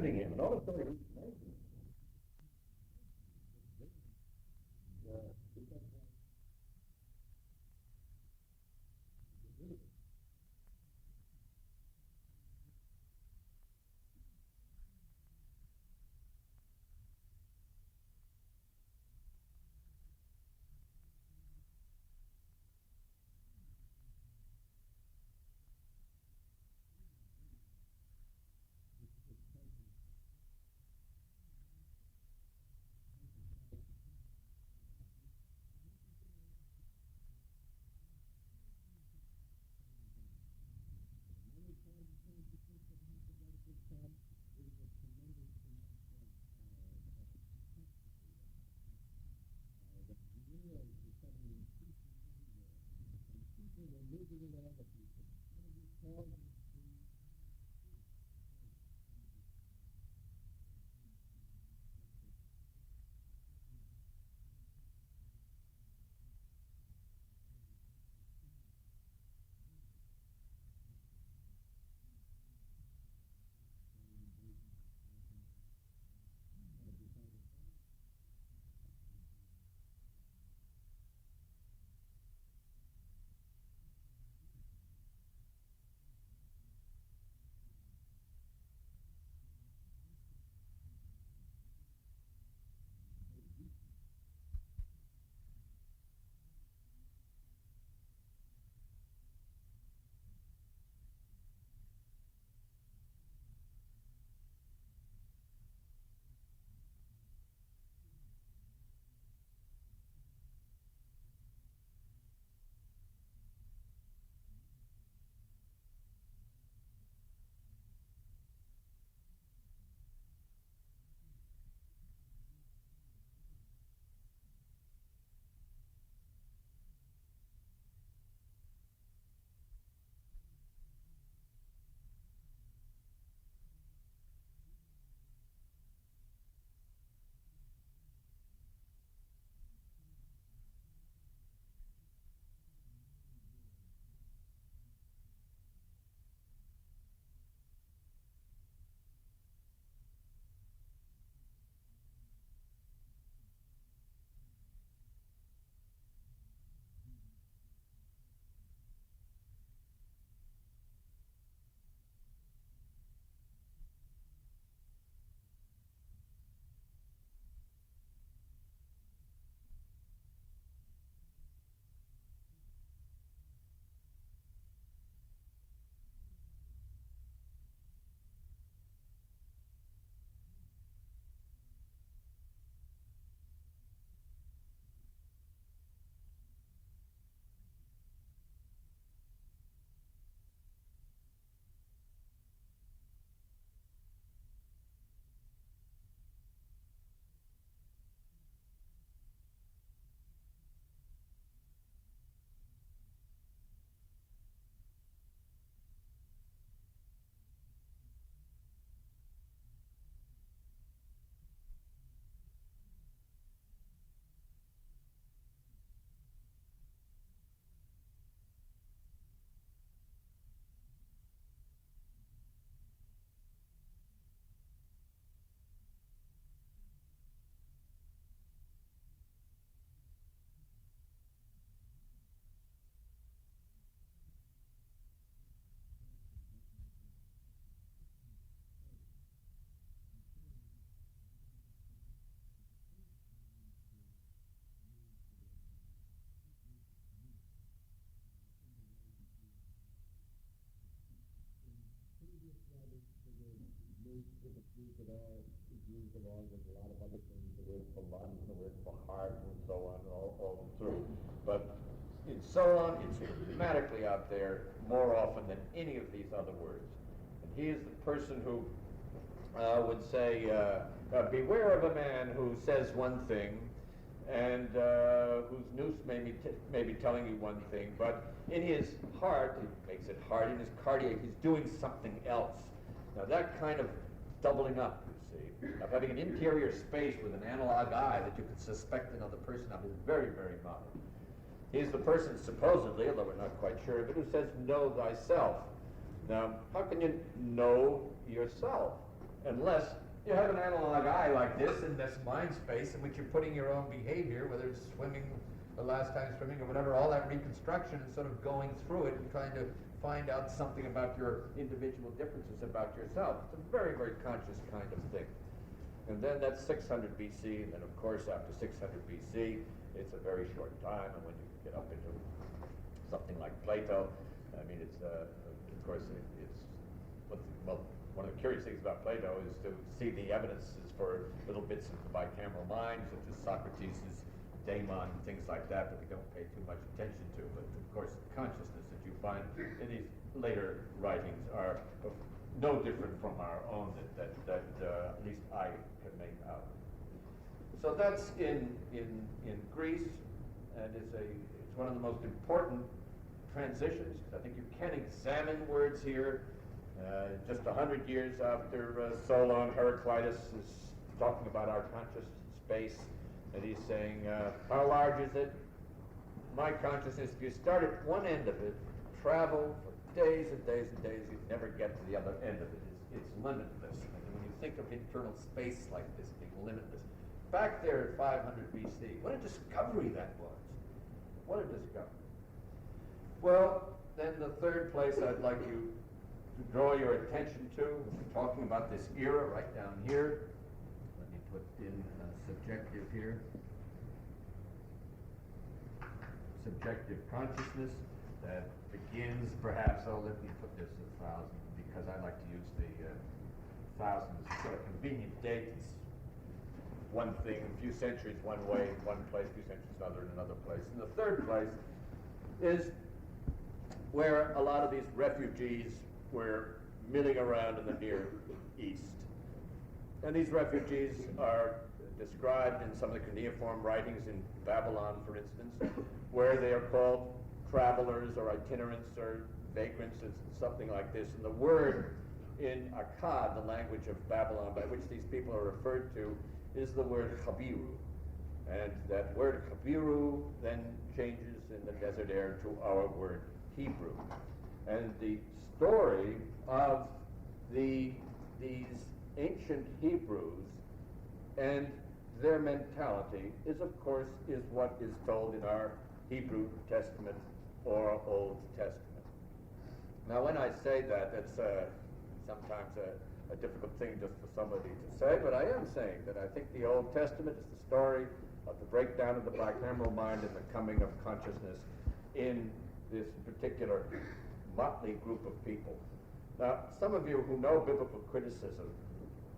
defending him, and all of a sudden, used along with a lot of other things, the word for lungs, the word for heart, and so on, all through. But in Sauron, it's dramatically out there more often than any of these other words. And he is the person who would say, beware of a man who says one thing and whose noose may be telling you one thing, but in his heart, he makes it hard, in his cardiac, he's doing something else. Now that kind of doubling up, you see, of having an interior space with an analog eye that you could suspect another person of is very, very modern. He's the person, supposedly, although we're not quite sure of it, who says, know thyself. Now, how can you know yourself? unless you have an analog eye like this in this mind space in which you're putting your own behavior, whether it's swimming, the last time swimming or whatever, all that reconstruction is sort of going through it and trying to find out something about your individual differences about yourself. It's a very, very conscious kind of thing. And then that's 600 BC, and then of course after 600 BC, it's a very short time, and when you get up into something like Plato, I mean, it's, of course, one of the curious things about Plato is to see the evidences for little bits of the bicameral mind, such as Socrates' daemon and things like that we don't pay too much attention to. But of course, the consciousness that you find in these later writings are no different from our own that at least I can make out. So that's in Greece, and it's one of the most important transitions. I think you can examine words here. Just 100 years after Solon, Heraclitus is talking about our conscious space, and he's saying, how large is it? My consciousness, if you start at one end of it, travel for days and days and days, you'd never get to the other end of it. It's limitless. And when you think of internal space like this being limitless, back there at 500 BC, what a discovery that was. What a discovery. Well, then the third place I'd like you to draw your attention to, we're talking about this era right down here. Let me put in subjective here. Subjective consciousness that begins perhaps, let me put this at 1,000 because I like to use the 1,000 as a sort of convenient date. It's one thing, a few centuries one way, one place, a few centuries another in another place. And the third place is where a lot of these refugees were milling around in the Near East. And these refugees are described in some of the cuneiform writings in Babylon, for instance, where they are called travelers or itinerants or vagrants, or something like this. And the word in Akkad, the language of Babylon by which these people are referred to, is the word Chabiru. And that word Chabiru then changes in the desert air to our word Hebrew. And the story of these ancient Hebrews and their mentality is, of course, is what is told in our Hebrew Testament or Old Testament. Now, when I say that, that's sometimes a difficult thing just for somebody to say, but I am saying that I think the Old Testament is the story of the breakdown of the bicameral mind and the coming of consciousness in this particular motley group of people. Now, some of you who know biblical criticism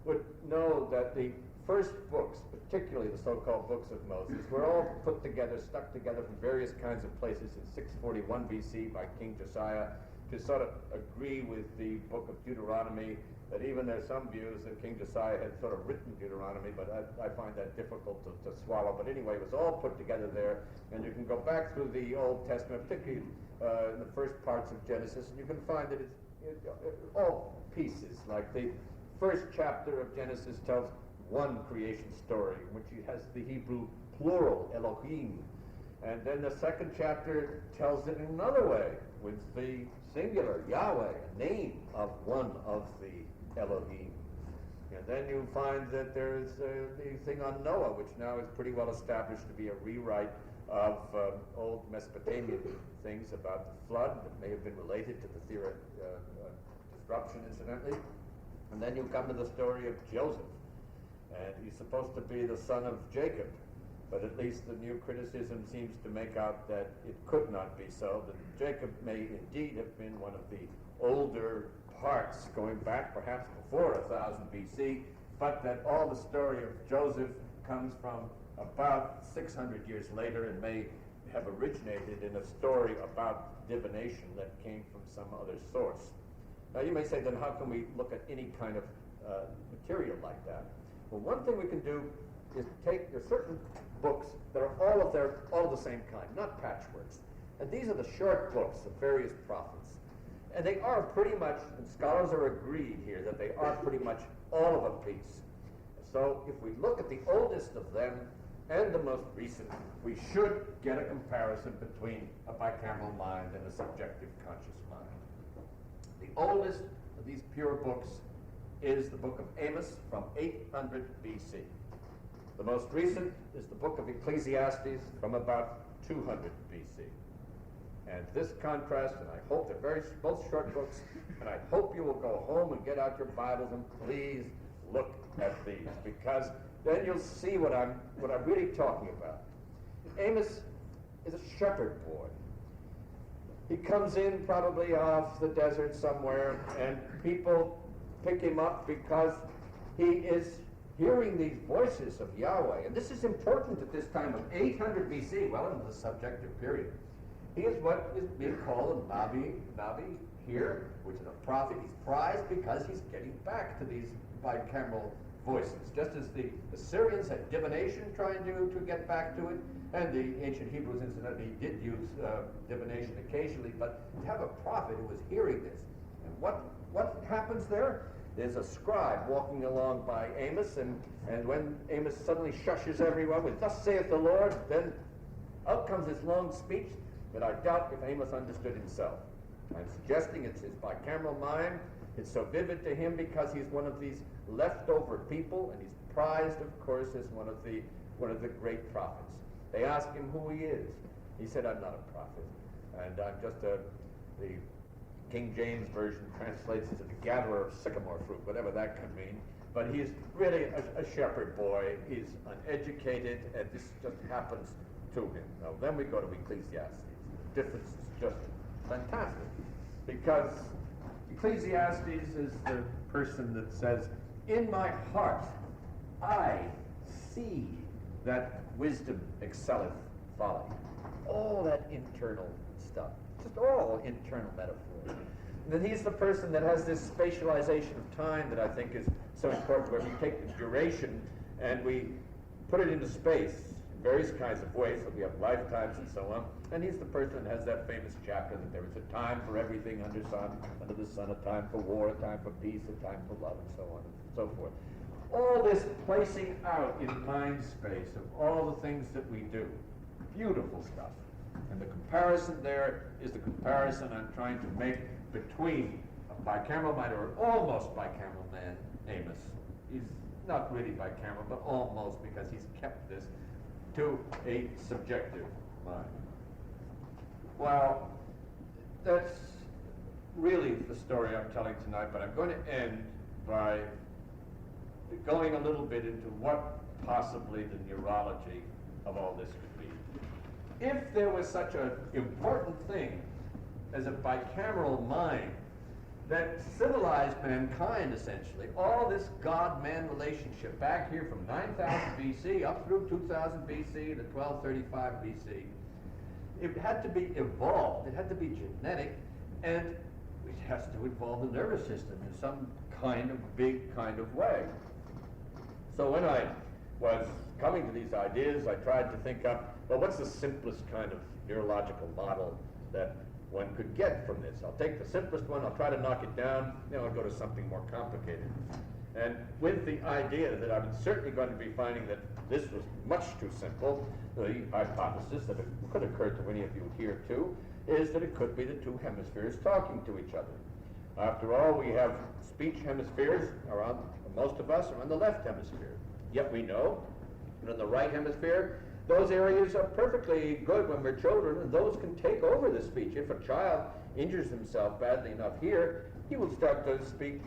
would know that the first books, particularly the so-called books of Moses, were all put together, stuck together from various kinds of places in 641 BC by King Josiah to sort of agree with the book of Deuteronomy, that even there's some views that King Josiah had sort of written Deuteronomy, but I find that difficult to swallow. But anyway, it was all put together there, and you can go back through the Old Testament, particularly in the first parts of Genesis, and you can find that it's all pieces. Like the first chapter of Genesis tells one creation story, in which it has the Hebrew plural, Elohim. And then the second chapter tells it in another way, with the singular, Yahweh, a name of one of the Elohim. And then you find that there's the thing on Noah, which now is pretty well established to be a rewrite of old Mesopotamian things about the flood that may have been related to the theory of disruption, incidentally. And then you come to the story of Joseph. And he's supposed to be the son of Jacob, but at least the new criticism seems to make out that it could not be so, that Jacob may indeed have been one of the older parts, going back perhaps before 1000 BC, but that all the story of Joseph comes from about 600 years later and may have originated in a story about divination that came from some other source. Now you may say, then how can we look at any kind of material like that? Well, one thing we can do is take, there's certain books that are all the same kind, not patchworks. And these are the short books of various prophets. And they are pretty much, and scholars are agreed here, that they are pretty much all of a piece. So if we look at the oldest of them and the most recent, we should get a comparison between a bicameral mind and a subjective conscious mind. The oldest of these pure books is the book of Amos from 800 BC. The most recent is the book of Ecclesiastes from about 200 BC. And this contrast, and I hope they're both short books, and I hope you will go home and get out your Bibles and please look at these, because then you'll see what I'm really talking about. Amos is a shepherd boy. He comes in probably off the desert somewhere, and people pick him up because he is hearing these voices of Yahweh. And this is important at this time of 800 BC, well into the subjective period. He is what is being called a Nabi here, which is a prophet. He's prized because he's getting back to these bicameral voices. Just as the Assyrians had divination trying to get back to it, and the ancient Hebrews, incidentally, did use divination occasionally, but to have a prophet who was hearing this. And what happens there? There's a scribe walking along by Amos, and when Amos suddenly shushes everyone with, "Thus saith the Lord," then out comes this long speech that I doubt if Amos understood himself. I'm suggesting it's his bicameral mind. It's so vivid to him because he's one of these leftover people, and he's prized, of course, as one of the great prophets. They ask him who he is. He said, "I'm not a prophet, and I'm just the King James Version translates it as a gatherer of sycamore fruit," whatever that could mean. But he's really a shepherd boy. He's uneducated, and this just happens to him. Now, then we go to Ecclesiastes. The difference is just fantastic, because Ecclesiastes is the person that says, "In my heart I see that wisdom excelleth folly." All that internal stuff, just all internal metaphors. And then he's the person that has this spatialization of time that I think is so important, where we take the duration and we put it into space in various kinds of ways, so we have lifetimes and so on. And he's the person that has that famous chapter that there is a time for everything under the sun, a time for war, a time for peace, a time for love, and so on and so forth. All this placing out in mind space of all the things that we do. Beautiful stuff. And the comparison there is the comparison I'm trying to make between a bicameral mind, or almost bicameral man, Amos. He's not really bicameral, but almost, because he's kept this to a subjective mind. Well, that's really the story I'm telling tonight, but I'm going to end by going a little bit into what possibly the neurology of all this could be. If there was such an important thing as a bicameral mind that civilized mankind, essentially, all this God-man relationship back here from 9000 BC up through 2000 BC to 1235 BC, it had to be evolved, it had to be genetic, and it has to involve the nervous system in some kind of big kind of way. So when I was coming to these ideas, I tried to think up, well, what's the simplest kind of neurological model that one could get from this? I'll take the simplest one, I'll try to knock it down, then I'll go to something more complicated. And with the idea that I'm certainly going to be finding that this was much too simple, the hypothesis that it could occur to any of you here too, is that it could be the two hemispheres talking to each other. After all, we have speech hemispheres around, most of us are on the left hemisphere. Yet we know that in the right hemisphere, those areas are perfectly good when we're children, and those can take over the speech. If a child injures himself badly enough here, he will start to speak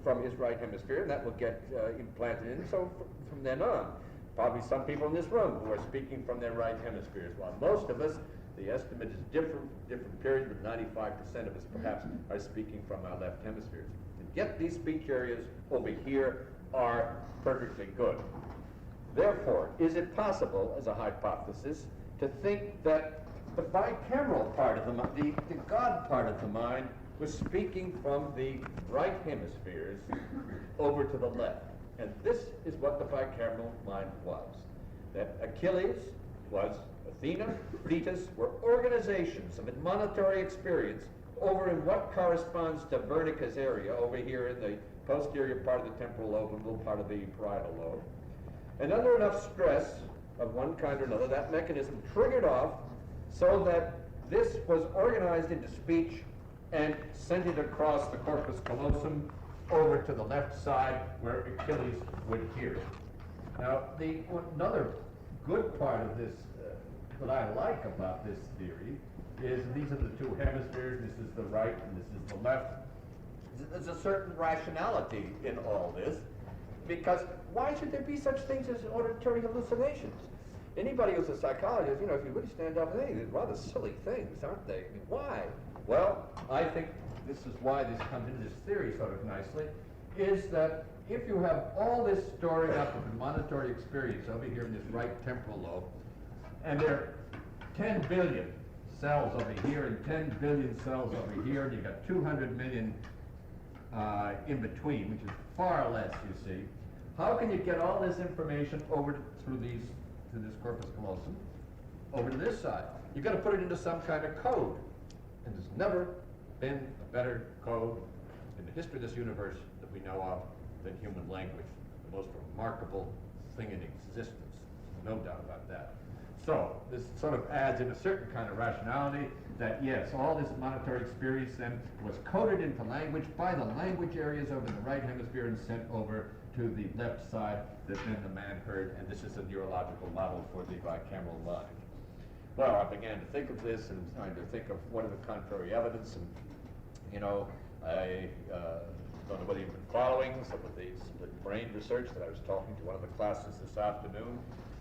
from his right hemisphere, and that will get implanted in. So from then on, probably some people in this room who are speaking from their right hemispheres, while most of us, the estimate is different periods, but 95% of us perhaps are speaking from our left hemispheres. And yet these speech areas over here are perfectly good. Therefore, is it possible, as a hypothesis, to think that the bicameral part of the mind, the God part of the mind, was speaking from the right hemispheres over to the left? And this is what the bicameral mind was. That Achilles was Athena, Thetis were organizations of admonitory experience over in what corresponds to Wernicke's area over here in the posterior part of the temporal lobe and a little part of the parietal lobe. And under enough stress of one kind or another, that mechanism triggered off so that this was organized into speech and sent it across the corpus callosum over to the left side where Achilles would hear it. Now, another good part of this, that I like about this theory, is these are the two hemispheres, this is the right and this is the left. There's a certain rationality in all this, because why should there be such things as auditory hallucinations? Anybody who's a psychologist, if you really stand up and think, they're rather silly things, aren't they? I mean, why? Well, I think this is why this comes into this theory sort of nicely, is that if you have all this storing up of monitory experience over here in this right temporal lobe, and there are 10 billion cells over here and 10 billion cells over here, and you've got 200 million in between, which is far less, you see. How can you get all this information over through this corpus callosum over to this side? You've got to put it into some kind of code. And there's never been a better code in the history of this universe that we know of than human language. The most remarkable thing in existence, no doubt about that. So this sort of adds in a certain kind of rationality that yes, all this monitory experience then was coded into language by the language areas over in the right hemisphere and sent over to the left side that then the man heard, and this is a neurological model for the bicameral mind. Well, I began to think of this and trying to think of what are the contrary evidence, and I don't know whether you've been following some of the brain research that I was talking to one of the classes this afternoon.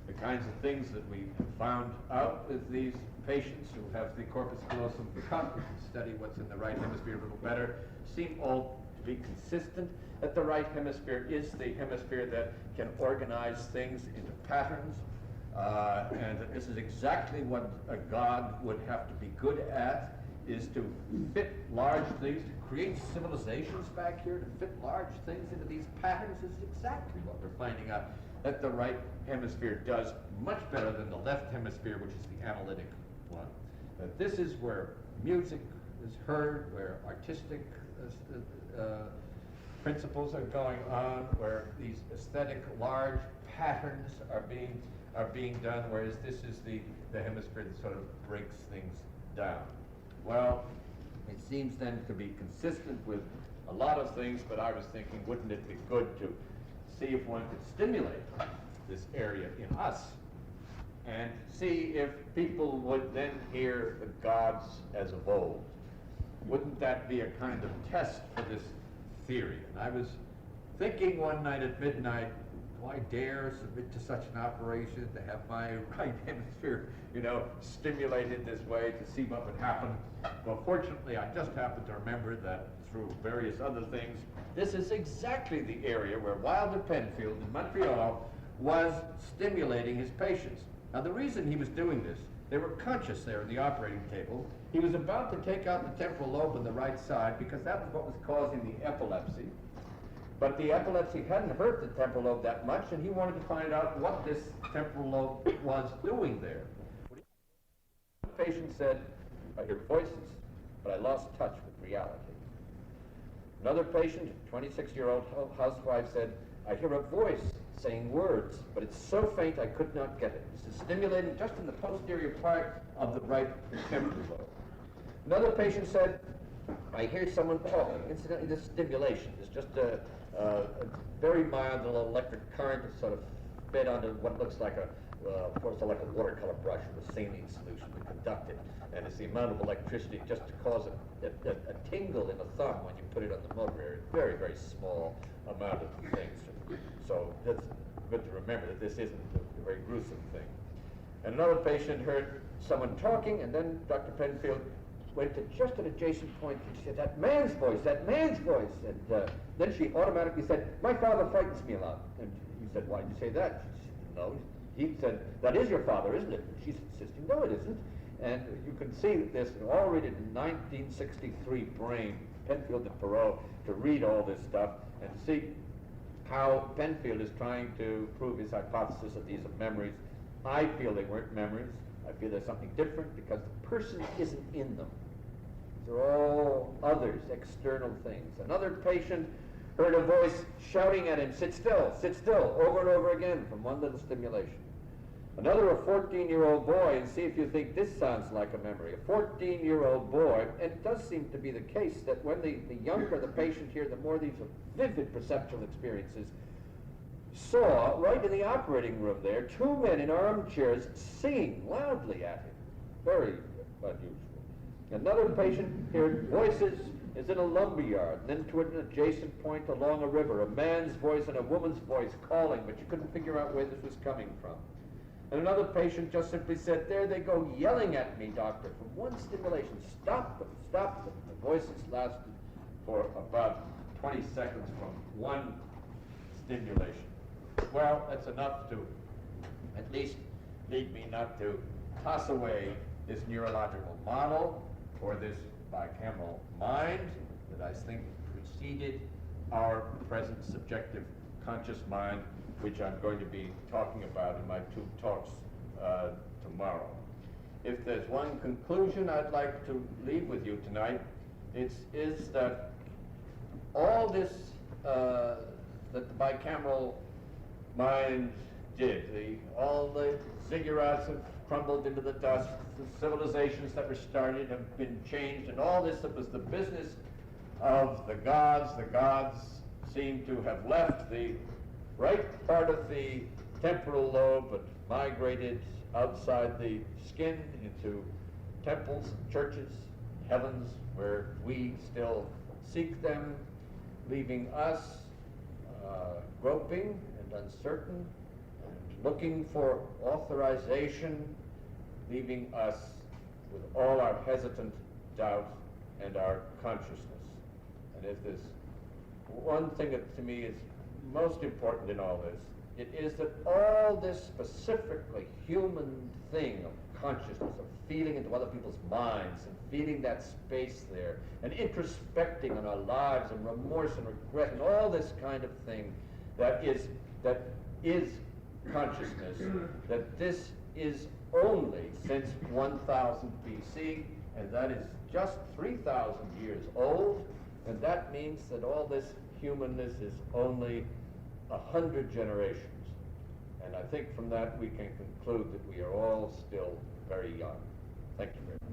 The kinds of things that we found out with these patients who have the corpus callosum cut, we can study what's in the right hemisphere a little better, seem all to be consistent, that the right hemisphere is the hemisphere that can organize things into patterns, and that this is exactly what a god would have to be good at, is to fit large things, to create civilizations back here, to fit large things into these patterns. This is exactly what we're finding out that the right hemisphere does much better than the left hemisphere, which is the analytic one. That this is where music is heard, where artistic principles are going on, where these aesthetic large patterns are being done, whereas this is the hemisphere that sort of breaks things down. Well, it seems then to be consistent with a lot of things, but I was thinking, wouldn't it be good to see if one could stimulate this area in us and see if people would then hear the gods as of old. Wouldn't that be a kind of test for this theory? And I was thinking one night at midnight, do I dare submit to such an operation to have my right hemisphere, stimulated this way to see what would happen? Well, fortunately, I just happened to remember that through various other things, this is exactly the area where Wilder Penfield in Montreal was stimulating his patients. Now, the reason he was doing this, they were conscious there at the operating table. He was about to take out the temporal lobe on the right side because that was what was causing the epilepsy. But the epilepsy hadn't hurt the temporal lobe that much, and he wanted to find out what this temporal lobe was doing there. The patient said, I hear voices, but I lost touch with reality. Another patient, a 26-year-old housewife, said, I hear a voice saying words, but it's so faint I could not get it. This is stimulating just in the posterior part of the right temporal lobe. Another patient said, I hear someone talking. Incidentally, this stimulation is just a very mild little electric current that's sort of fed onto what looks like of course, like a watercolor brush with a saline solution to conduct it. And it's the amount of electricity just to cause a tingle in the thumb when you put it on the motor area. Very, very small amount of things. So that's good to remember that this isn't a very gruesome thing. And another patient heard someone talking, and then Dr. Penfield went to just an adjacent point, and she said, that man's voice, that man's voice. And then she automatically said, my father frightens me a lot. And he said, why did you say that? She said, no. He said, that is your father, isn't it? She's insisting, no, it isn't. And you can see this already in 1963 Brain, Penfield and Perot, to read all this stuff and see how Penfield is trying to prove his hypothesis that these are memories. I feel they weren't memories. I feel there's something different because the person isn't in them. These are all others, external things. Another patient heard a voice shouting at him, sit still, over and over again from one little stimulation. Another, a 14-year-old boy, and see if you think this sounds like a memory. A 14-year-old boy, and it does seem to be the case that when the younger the patient here, the more these vivid perceptual experiences, saw, right in the operating room there, two men in armchairs singing loudly at him. Very unusual. Another patient heard voices is in a lumberyard, then to an adjacent point along a river, a man's voice and a woman's voice calling, but you couldn't figure out where this was coming from. And another patient just simply said, there they go yelling at me, doctor, from one stimulation. Stop them, stop them. The voices lasted for about 20 seconds from one stimulation. Well, that's enough to at least lead me not to toss away this neurological model or this bicameral mind that I think preceded our present subjective conscious mind, which I'm going to be talking about in my two talks tomorrow. If there's one conclusion I'd like to leave with you tonight, is that all this that the bicameral mind did, all the ziggurats have crumbled into the dust, the civilizations that were started have been changed, and all this that was the business of the gods seem to have left the right part of the temporal lobe but migrated outside the skin into temples, churches, heavens, where we still seek them, leaving us groping and uncertain and looking for authorization, leaving us with all our hesitant doubt and our consciousness. And if there's one thing that to me is most important in all this, it is that all this specifically human thing of consciousness, of feeling into other people's minds and feeling that space there and introspecting on our lives and remorse and regret and all this kind of thing that is consciousness, that this is only since 1000 BC, and that is just 3,000 years old, and that means that all this humanness is only 100 generations. And I think from that we can conclude that we are all still very young. Thank you very much.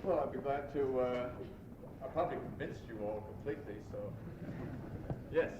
Well, I'd be glad to, I probably convinced you all completely, so yes.